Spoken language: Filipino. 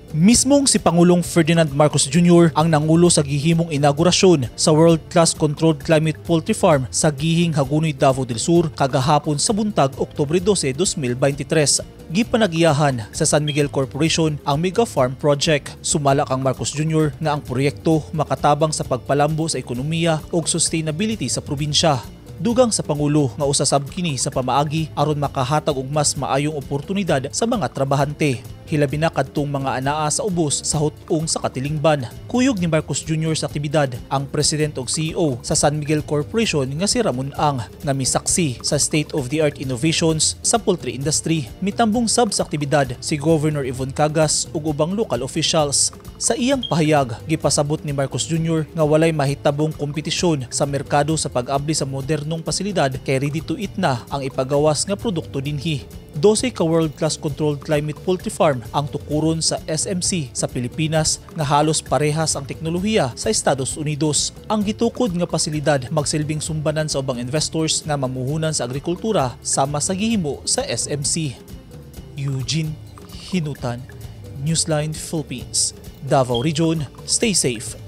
Mismong si Pangulong Ferdinand Marcos Jr. ang nangulo sa gihimong inaugurasyon sa world-class controlled climate poultry farm sa Gihing Hagonoy, Davao del Sur kagahapon sa buntag Oktubre 12, 2023. Gipanagiyahan sa San Miguel Corporation ang Mega Farm Project. Sumala kang Marcos Jr. nga ang proyekto makatabang sa pagpalambo sa ekonomiya ug sustainability sa probinsya. Dugang sa Pangulo nga usasab kini sa pamaagi aron makahatag og mas maayong oportunidad sa mga trabahante. Hilabi na kadtong mga anaa sa ubos sa hutong sa katilingban. Kuyog ni Marcos Jr. sa aktibidad ang President ug CEO sa San Miguel Corporation nga si Ramon Ang nga misaksi sa state-of-the-art innovations sa poultry industry. Mitambong sab sa aktibidad si Governor Yvonne Cagas ug ubang local officials. Sa iyang pahayag, gipasabot ni Marcos Jr. nga walay mahitabong kompetisyon sa merkado sa pag-abli sa modernong pasilidad kay ready to eat na ang ipagawas nga produkto dinhi. 12 ka world-class controlled climate poultry farm ang tukuron sa SMC sa Pilipinas nga halos parehas ang teknolohiya sa Estados Unidos. Ang gitukod nga pasilidad magsilbing sumbanan sa ubang investors nga mamuhunan sa agrikultura sama sa gihimo sa SMC. Eugene Hinutan, Newsline Philippines, Davao Region. Stay safe,